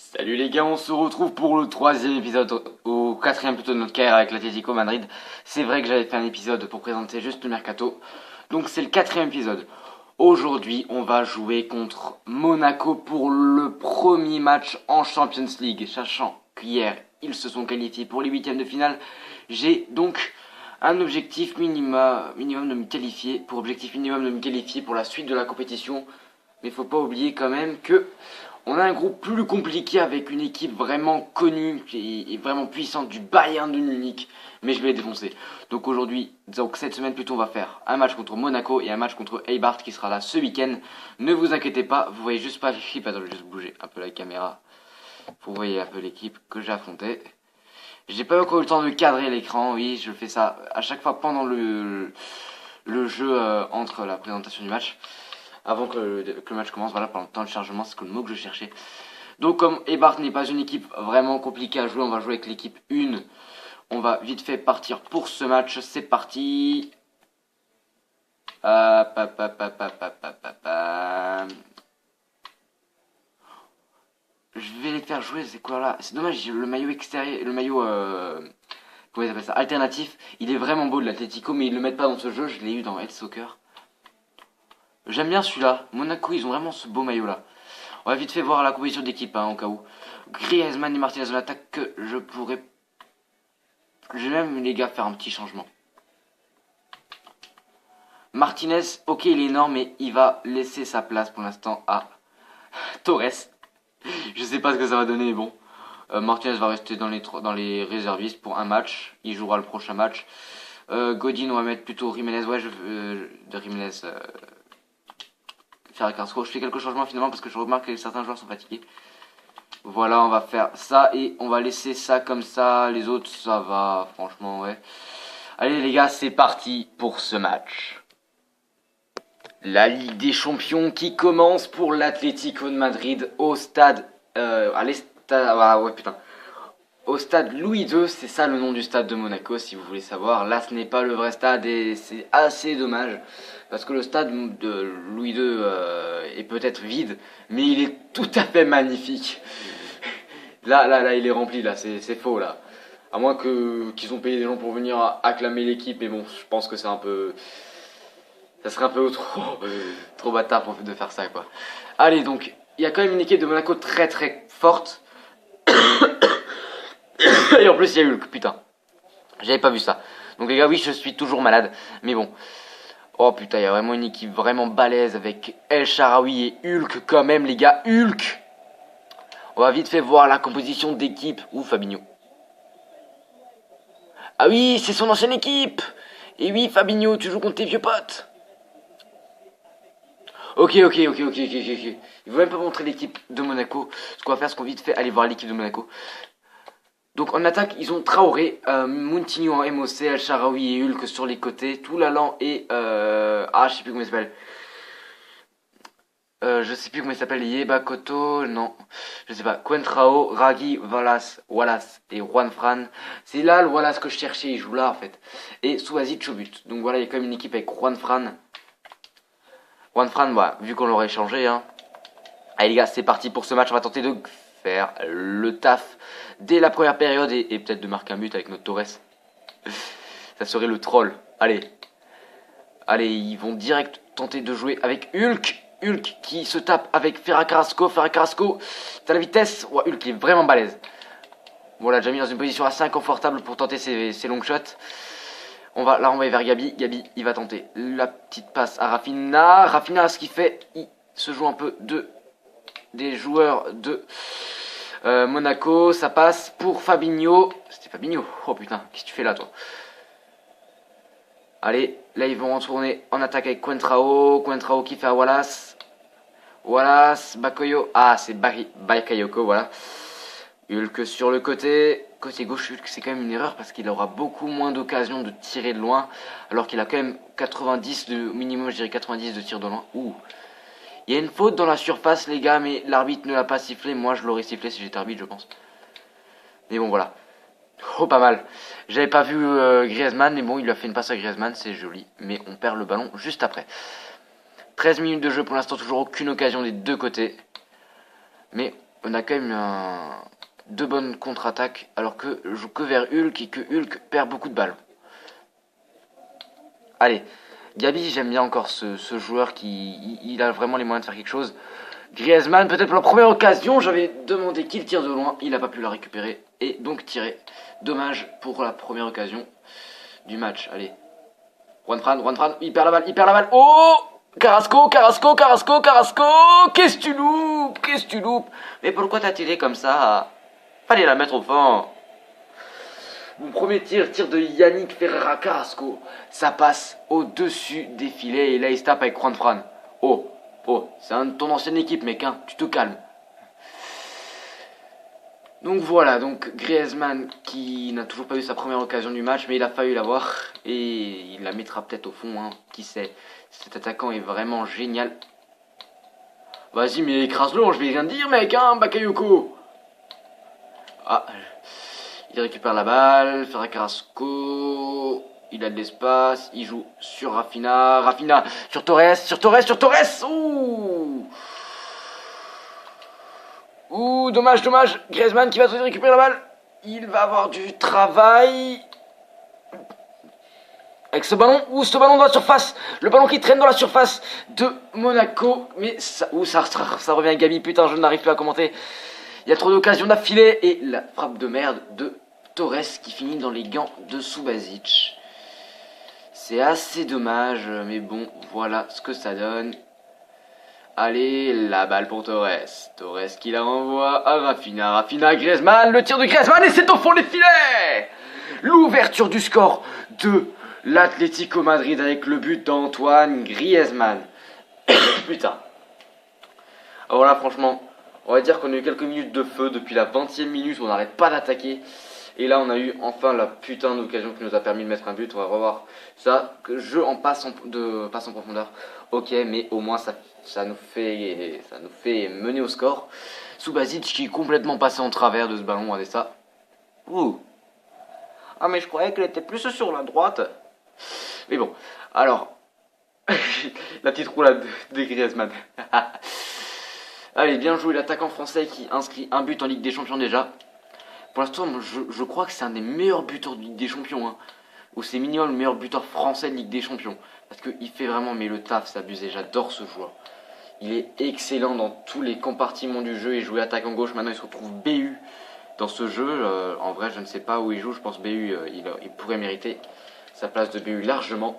Salut les gars, on se retrouve pour le troisième épisode, au quatrième plutôt de notre carrière avec l'Atlético Madrid. C'est vrai que j'avais fait un épisode pour présenter juste le mercato, donc c'est le quatrième épisode. Aujourd'hui, on va jouer contre Monaco pour le premier match en Champions League, sachant qu'hier ils se sont qualifiés pour les huitièmes de finale. J'ai donc un objectif minimum de me qualifier, pour la suite de la compétition. Mais faut pas oublier quand même que on a un groupe plus compliqué avec une équipe vraiment connue et vraiment puissante du Bayern de Munich. Mais je vais les défoncer. Donc aujourd'hui, donc cette semaine plutôt, on va faire un match contre Monaco et un match contre Eibar qui sera là ce week-end. Ne vous inquiétez pas, vous voyez juste pas l'équipe. Attends, je vais juste bouger un peu la caméra. Vous voyez un peu l'équipe que j'ai affrontée. J'ai pas encore eu le temps de cadrer l'écran, oui, je fais ça à chaque fois pendant le jeu entre la présentation du match. Avant que le match commence, voilà, pendant le temps de chargement, c'est le mot que je cherchais. Donc comme Eibar n'est pas une équipe vraiment compliquée à jouer, on va jouer avec l'équipe 1. On va vite fait partir pour ce match, c'est parti. Hop, hop, hop, hop, hop, hop, hop, hop. Je vais les faire jouer, c'est quoi là? C'est dommage, le maillot extérieur, le maillot comment ils appellent ça, alternatif, il est vraiment beau de l'Atlético, mais ils le mettent pas dans ce jeu, je l'ai eu dans Head Soccer. J'aime bien celui-là, Monaco, ils ont vraiment ce beau maillot là. On va vite fait voir la composition d'équipe, hein, au cas où. Griezmann et Martinez en attaque, que je pourrais... Je vais même, les gars, faire un petit changement. Martinez, ok, il est énorme, mais il va laisser sa place pour l'instant à Torres. Je sais pas ce que ça va donner, mais bon. Martinez va rester dans les réservistes pour un match. Il jouera le prochain match. Godin, on va mettre plutôt Jiménez. Ouais, de Jiménez. Faire Carrasco. Je fais quelques changements finalement parce que je remarque que certains joueurs sont fatigués. Voilà, on va faire ça et on va laisser ça comme ça. Les autres, ça va, franchement, ouais. Allez les gars, c'est parti pour ce match. La Ligue des Champions qui commence pour l'Atlético de Madrid au stade... ouais, putain. Au stade Louis II, c'est ça le nom du stade de Monaco si vous voulez savoir. Là ce n'est pas le vrai stade et c'est assez dommage. Parce que le stade de Louis II est peut-être vide, mais il est tout à fait magnifique. Là, il est rempli, là, c'est faux, là. À moins qu'ils ont payé des gens pour venir acclamer l'équipe, mais bon, je pense que c'est un peu... Ça serait un peu trop bâtard de faire ça, quoi. Allez, donc, il y a quand même une équipe de Monaco très très forte. Et en plus, il y a Hulk, putain. J'avais pas vu ça. Donc les gars, oui, je suis toujours malade, mais bon. Oh putain, il y a vraiment une équipe vraiment balèze avec El Shaarawy et Hulk quand même, les gars. Hulk. On va vite fait voir la composition d'équipe. Ouh, Fabinho. Ah oui, c'est son ancienne équipe. Et oui, Fabinho, tu joues contre tes vieux potes. Ok. Il veut même pas montrer l'équipe de Monaco. Ce qu'on va faire, c'est qu'on va vite fait aller voir l'équipe de Monaco. Donc en attaque, ils ont Traoré, Moutinho en MOC, El Shaarawy et Hulk sur les côtés, Toulalan et... je sais plus comment il s'appelle. Je sais plus comment il s'appelle, Yebakoto, non, je sais pas, Coentrao, Ragui, Wallace et Juan Fran. C'est là le Wallace que je cherchais, il joue là en fait. Et Souazic au but. Donc voilà, il y a quand même une équipe avec Juan Fran. Juan Fran, voilà, vu qu'on l'aurait changé, hein. Allez les gars, c'est parti pour ce match, on va tenter de faire le taf dès la première période et peut-être de marquer un but avec notre Torres. Ça serait le troll. Allez, ils vont direct tenter de jouer avec Hulk. Hulk qui se tape avec Ferran Carrasco. T'as la vitesse. Ouais, Hulk est vraiment balèze. Bon, on l'a déjà mis dans une position assez inconfortable pour tenter ses long shots. On va aller vers Gabi. Gabi, il va tenter la petite passe à Rafinha. Rafinha, ce qu'il fait, il se joue un peu des joueurs de Monaco. Ça passe pour Fabinho. C'était Fabinho. Oh putain, qu'est-ce que tu fais là, toi? Allez, là ils vont retourner en attaque avec Coentrao qui fait à Wallace, Bakoyo. Ah, c'est Bakayoko, voilà. Hulk sur le côté gauche. Hulk, c'est quand même une erreur parce qu'il aura beaucoup moins d'occasions de tirer de loin. Alors qu'il a quand même 90 de minimum, je dirais 90 de tir de loin. Ouh. Il y a une faute dans la surface, les gars, mais l'arbitre ne l'a pas sifflé. Moi, je l'aurais sifflé si j'étais arbitre, je pense. Mais bon, voilà. Oh, pas mal. J'avais pas vu Griezmann, mais bon, il lui a fait une passe à Griezmann, c'est joli. Mais on perd le ballon juste après. 13 minutes de jeu pour l'instant, toujours aucune occasion des deux côtés. Mais on a quand même deux bonnes contre-attaques, alors que je joue que vers Hulk et que Hulk perd beaucoup de balles. Allez, Gabi, j'aime bien encore ce joueur qui il a vraiment les moyens de faire quelque chose. Griezmann, peut-être pour la première occasion, j'avais demandé qu'il tire de loin, il n'a pas pu la récupérer et donc tirer. Dommage pour la première occasion du match. Allez, Juan Fran, il perd la balle. Oh, Carrasco, qu'est-ce que tu loupes, mais pourquoi t'as tiré comme ça? Fallait la mettre au fond. Mon premier tir de Yannick Ferreira Carrasco, ça passe au-dessus des filets et là il se tape avec Juan Fran. Oh, c'est ton ancienne équipe mec, hein, tu te calmes. Donc voilà, donc Griezmann qui n'a toujours pas eu sa première occasion du match, mais il a failli l'avoir et il la mettra peut-être au fond, hein, qui sait. Cet attaquant est vraiment génial. Vas-y mais écrase-le, je vais rien dire mec, hein, Bakayoko. Ah, il récupère la balle, Ferreira Carrasco, il a de l'espace, il joue sur Rafinha, sur Torres, ouh, dommage, Griezmann qui va tout récupérer la balle, il va avoir du travail avec ce ballon, ce ballon dans la surface, le ballon qui traîne dans la surface de Monaco, mais ça revient à Gabi, putain je n'arrive plus à commenter. Il y a trop d'occasions d'affilée et la frappe de merde de Torres qui finit dans les gants de Subasic. C'est assez dommage, mais bon, voilà ce que ça donne. Allez, la balle pour Torres. Torres qui la renvoie à Rafinha, Griezmann, le tir de Griezmann et c'est au fond des filets. L'ouverture du score de l'Atlético Madrid avec le but d'Antoine Griezmann. Putain. Alors là, franchement, on va dire qu'on a eu quelques minutes de feu depuis la 20e minute où on n'arrête pas d'attaquer. Et là, on a eu enfin la putain d'occasion qui nous a permis de mettre un but. On va revoir ça. Jeu en passe en profondeur. Ok, mais au moins ça nous fait mener au score. Subasic qui est complètement passé en travers de ce ballon. Regardez ça. Ouh. Ah, mais je croyais qu'elle était plus sur la droite. Mais bon, alors. La petite roulade de Griezmann. Allez, bien joué l'attaquant français qui inscrit un but en Ligue des Champions déjà. Pour l'instant, je crois que c'est un des meilleurs buteurs de Ligue des Champions. Hein. Ou c'est minimum le meilleur buteur français de Ligue des Champions. Parce qu'il fait vraiment mais le taf, c'est abusé. J'adore ce joueur. Il est excellent dans tous les compartiments du jeu. Il jouait attaquant gauche, maintenant il se retrouve BU dans ce jeu. En vrai, je ne sais pas où il joue. Je pense BU, il pourrait mériter sa place de BU largement.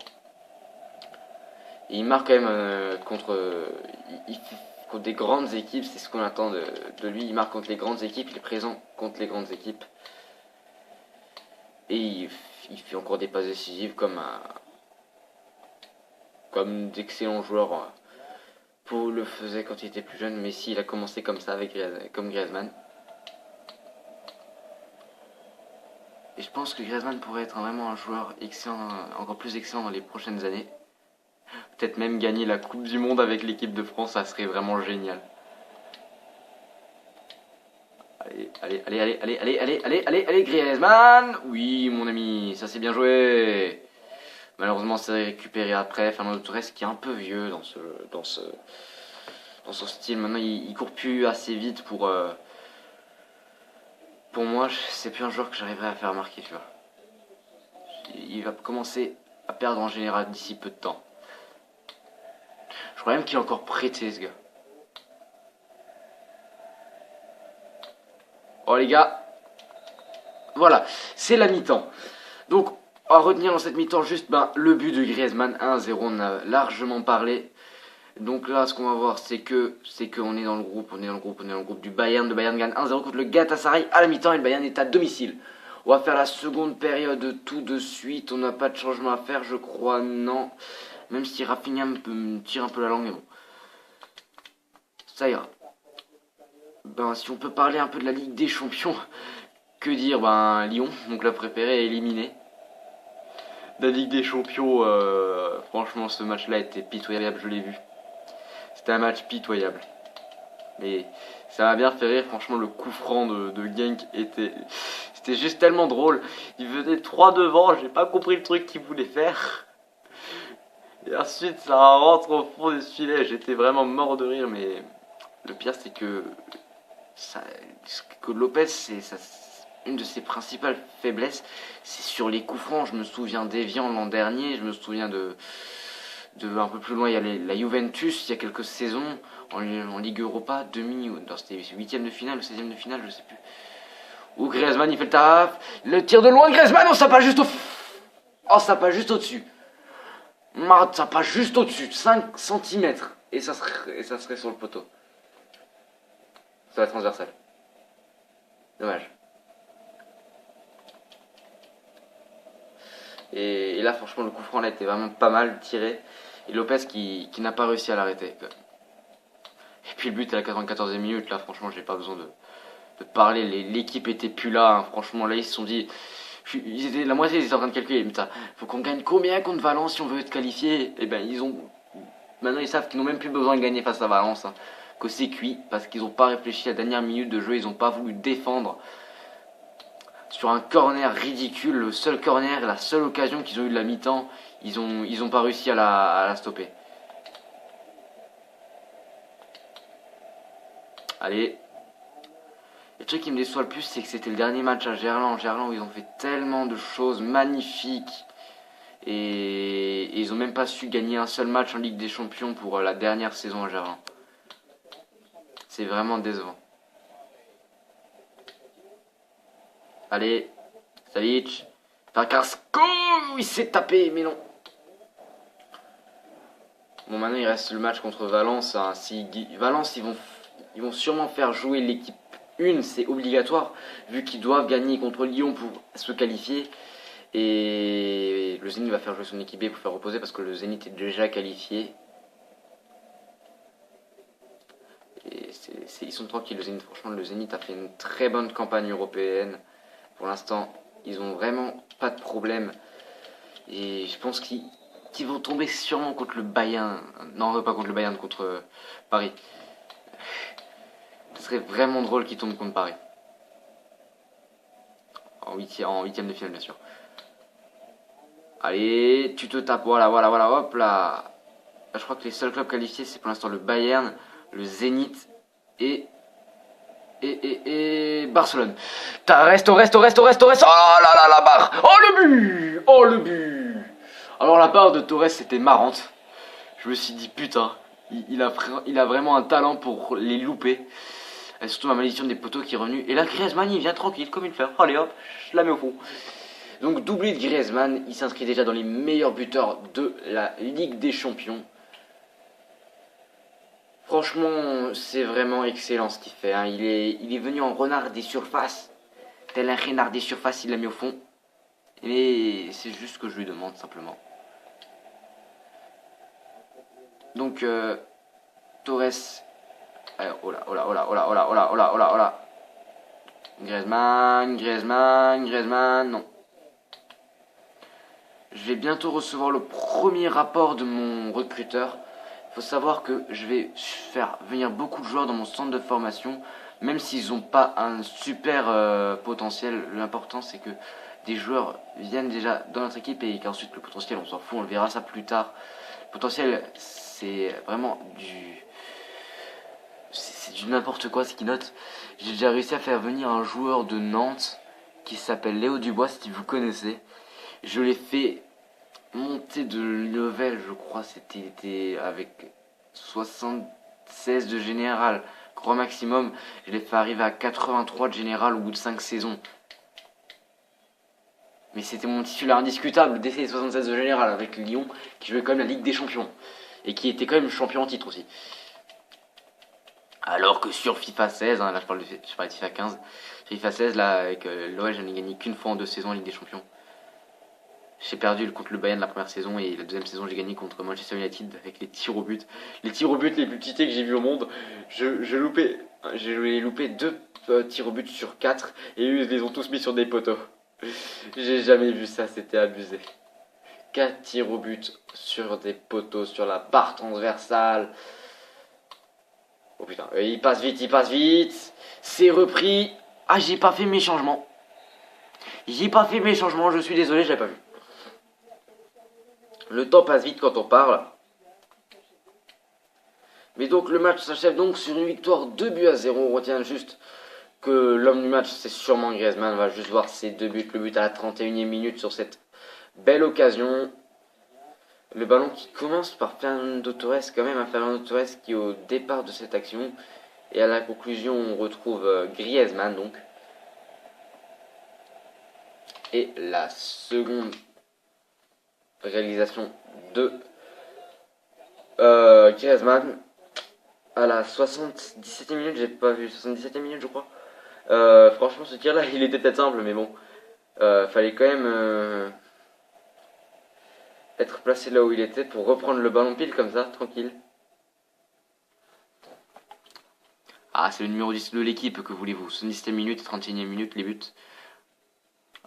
Et il marque quand même contre des grandes équipes, c'est ce qu'on attend de lui. Il marque contre les grandes équipes, il est présent contre les grandes équipes. Et il fait encore des passes décisives comme d'excellents joueurs le faisait quand il était plus jeune. Messi, il a commencé comme ça, comme Griezmann. Et je pense que Griezmann pourrait être vraiment un joueur excellent, encore plus excellent dans les prochaines années. Peut-être même gagner la Coupe du Monde avec l'équipe de France, ça serait vraiment génial. Allez, Griezmann. Oui, mon ami, ça c'est bien joué. Malheureusement, c'est récupéré après. Fernando Torres qui est un peu vieux dans son style. Maintenant, il court plus assez vite pour moi. C'est plus un joueur que j'arriverai à faire marquer, tu vois. Il va commencer à perdre en général d'ici peu de temps. Je crois même qu'il est encore prêté, ce gars. Oh les gars, voilà, c'est la mi-temps. Donc, on va retenir dans cette mi-temps juste le but de Griezmann 1-0, on a largement parlé. Donc là, ce qu'on va voir, c'est qu'on est dans le groupe, on est dans le groupe du Bayern. Le Bayern gagne 1-0 contre le Galatasaray à la mi-temps et le Bayern est à domicile. On va faire la seconde période tout de suite. On n'a pas de changement à faire, je crois, non. Même si Rafinha me tire un peu la langue, mais bon. Ça ira. Si on peut parler un peu de la Ligue des Champions, que dire, Lyon, mon club préféré, est éliminé. La Ligue des Champions, franchement, ce match-là était pitoyable, je l'ai vu. C'était un match pitoyable. Mais ça m'a bien fait rire, franchement, le coup franc de Genk c'était juste tellement drôle. Il venait 3 devant, j'ai pas compris le truc qu'il voulait faire. Et ensuite, ça rentre au fond des filets. J'étais vraiment mort de rire, mais le pire, c'est que que Lopez, une de ses principales faiblesses, c'est sur les coups francs. Je me souviens d'Evian l'an dernier, je me souviens de un peu plus loin, il y a la Juventus, il y a quelques saisons, en Ligue Europa, c'était 8ème de finale ou 16ème de finale, je sais plus. Où Griezmann il fait le taf, le tir de loin, Griezmann, ça passe juste ça passe juste au-dessus. Ça passe juste au-dessus, 5 cm, et ça serait sur le poteau. Ça va transversal. Dommage. Et là, franchement, le coup franc là était vraiment pas mal tiré. Et Lopez qui n'a pas réussi à l'arrêter. Et puis le but à la 94e minute, là, franchement, j'ai pas besoin de parler. L'équipe était plus là. Hein. Franchement, là, ils se sont dit. La moitié, ils étaient en train de calculer. Mais faut qu'on gagne combien contre Valence si on veut être qualifié. Et ben, maintenant, ils savent qu'ils n'ont même plus besoin de gagner face à Valence. Hein. Que c'est cuit. Parce qu'ils n'ont pas réfléchi à la dernière minute de jeu. Ils n'ont pas voulu défendre. Sur un corner ridicule, le seul corner, la seule occasion qu'ils ont eu de la mi-temps, ils ont pas réussi à la stopper. Allez. Le truc qui me déçoit le plus, c'est que c'était le dernier match à Gerland. Gerland où ils ont fait tellement de choses magnifiques. Et ils ont même pas su gagner un seul match en Ligue des Champions pour la dernière saison à Gerland. C'est vraiment décevant. Allez, Savic, Carrasco, il s'est tapé, mais non. Bon, maintenant il reste le match contre Valence. Hein. Valence, ils vont sûrement faire jouer l'équipe 1, c'est obligatoire, vu qu'ils doivent gagner contre Lyon pour se qualifier. Et le Zénith va faire jouer son équipe B pour faire reposer parce que le Zénith est déjà qualifié. Et ils sont tranquilles, le Zénith. Franchement, le Zénith a fait une très bonne campagne européenne. Pour l'instant, ils ont vraiment pas de problème. Et je pense qu'ils vont tomber sûrement contre le Bayern. Non, pas contre le Bayern, contre Paris. Ce serait vraiment drôle qu'ils tombent contre Paris. En huitième de finale, bien sûr. Allez, tu te tapes. Voilà, hop là. Je crois que les seuls clubs qualifiés, c'est pour l'instant le Bayern, le Zénith et Barcelone. Reste. Oh là là, la barre. Oh le but. Alors la barre de Torres c'était marrante. Je me suis dit putain, il a vraiment un talent pour les louper. Et surtout la malédiction des poteaux qui est revenue. Et là Griezmann il vient tranquille comme une fleur. Allez hop, je la mets au fond. Donc doublé de Griezmann, il s'inscrit déjà dans les meilleurs buteurs de la Ligue des Champions. Franchement, c'est vraiment excellent ce qu'il fait. Hein. Il est venu en renard des surfaces. Tel un renard des surfaces, il l'a mis au fond. Et c'est juste ce que je lui demande simplement. Donc, Torres. Oh là. Griezmann, non. Je vais bientôt recevoir le premier rapport de mon recruteur. Il faut savoir que je vais faire venir beaucoup de joueurs dans mon centre de formation, même s'ils n'ont pas un super potentiel. L'important c'est que des joueurs viennent déjà dans notre équipe et qu'ensuite le potentiel on s'en fout, on le verra ça plus tard. Le potentiel c'est vraiment c'est du n'importe quoi ce qu'ils notent. J'ai déjà réussi à faire venir un joueur de Nantes qui s'appelle Léo Dubois si vous connaissez. Je l'ai fait monter de level, je crois, c'était avec 76 de général, grand maximum. Je l'ai fait arriver à 83 de général au bout de 5 saisons. Mais c'était mon titulaire indiscutable dès ces 76 de général avec Lyon, qui jouait quand même la Ligue des Champions. Et qui était quand même champion en titre aussi. Alors que sur FIFA 16, hein, là je parle de FIFA 15, FIFA 16, là avec l'OL, j'en ai gagné qu'une fois en 2 saisons en Ligue des Champions. J'ai perdu contre le Bayern la première saison et la deuxième saison j'ai gagné contre Manchester United avec les tirs au but. Les tirs au but les plus cheatés que j'ai vu au monde. J'ai loupé 2 tirs au but sur 4 et eux ils les ont tous mis sur des poteaux. J'ai jamais vu ça, c'était abusé. 4 tirs au but sur des poteaux, sur la barre transversale. Oh putain, il passe vite. C'est repris. Ah, j'ai pas fait mes changements. Je suis désolé, j'avais pas vu. Le temps passe vite quand on parle. Mais donc le match s'achève donc sur une victoire 2 buts à 0. On retient juste que l'homme du match c'est sûrement Griezmann. On va juste voir ses 2 buts. Le but à la 31e minute sur cette belle occasion. Le ballon qui commence par Fernando Torres, quand même un Fernando Torres qui est au départ de cette action. Et à la conclusion on retrouve Griezmann donc. Et la seconde réalisation de Griezmann à la 77e minute, j'ai pas vu, 77e minute je crois. Franchement ce tir là il était peut-être simple mais bon, fallait quand même être placé là où il était pour reprendre le ballon pile comme ça, tranquille. Ah c'est le numéro 10 de l'équipe, que voulez-vous, 77e minute et 31e minute les buts.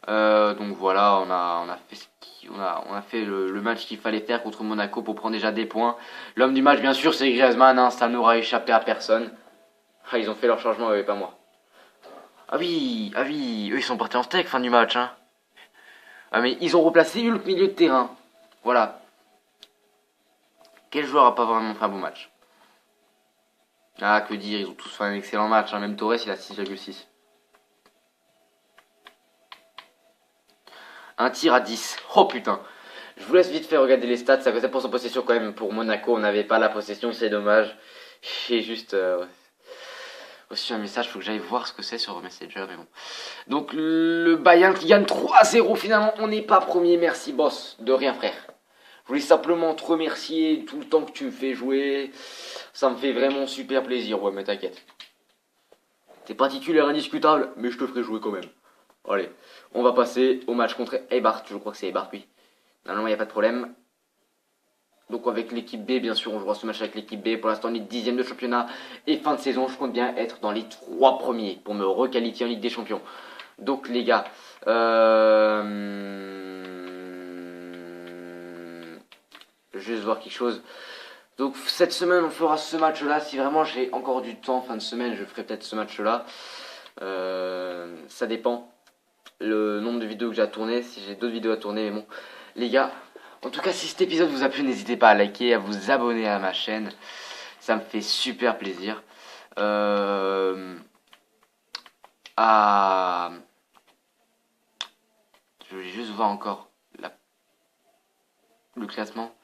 Donc voilà, on a fait le match qu'il fallait faire contre Monaco pour prendre déjà des points. L'homme du match, bien sûr, c'est Griezmann, hein, ça n'aura échappé à personne. Ah, ils ont fait leur changement, pas moi. Ah oui, eux ils sont partis en steak fin du match. Hein. Ah mais ils ont replacé Hulk milieu de terrain. Voilà. Quel joueur a pas vraiment fait un bon match? Ah, que dire, ils ont tous fait un excellent match. Hein. Même Torres, il a 6,6. Un tir à 10. Oh putain. Je vous laisse vite faire regarder les stats. Ça faisait pour son possession quand même. Pour Monaco, on n'avait pas la possession. C'est dommage. J'ai juste reçu un message. Faut que j'aille voir ce que c'est sur Messenger. Mais bon. Donc le Bayern qui gagne 3-0 finalement. On n'est pas premier. Merci boss. De rien frère. Je voulais simplement te remercier tout le temps que tu me fais jouer. Ça me fait vraiment super plaisir. Ouais mais t'inquiète. T'es pas titulaire indiscutable. Mais je te ferai jouer quand même. Allez, on va passer au match contre Eibar. Je crois que c'est Eibar, oui. Normalement, il n'y a pas de problème. Donc avec l'équipe B, bien sûr, on jouera ce match avec l'équipe B. Pour l'instant, on est 10e de championnat. Et fin de saison, je compte bien être dans les 3 premiers pour me requalifier en Ligue des Champions. Donc les gars, juste voir quelque chose. Donc cette semaine, on fera ce match-là. Si vraiment j'ai encore du temps, fin de semaine, je ferai peut-être ce match-là. Ça dépend. Le nombre de vidéos que j'ai à tourner, si j'ai d'autres vidéos à tourner, mais bon, les gars, en tout cas si cet épisode vous a plu, n'hésitez pas à liker, à vous abonner à ma chaîne, ça me fait super plaisir. À... Je vais juste voir encore le classement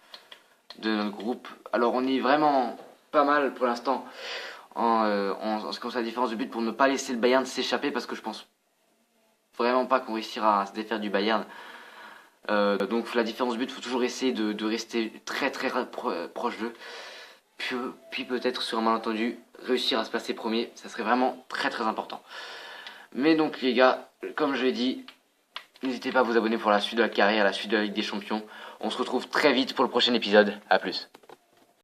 de notre groupe. Alors on est vraiment pas mal pour l'instant en ce qui concerne la différence de but pour ne pas laisser le Bayern s'échapper, parce que je pense vraiment pas qu'on réussira à se défaire du Bayern. Donc la différence de but, il faut toujours essayer de rester très proche d'eux. Puis peut-être sur un malentendu, réussir à se placer premier, ça serait vraiment très important. Mais donc les gars, comme je l'ai dit, n'hésitez pas à vous abonner pour la suite de la carrière, la suite de la Ligue des Champions. On se retrouve très vite pour le prochain épisode. A plus.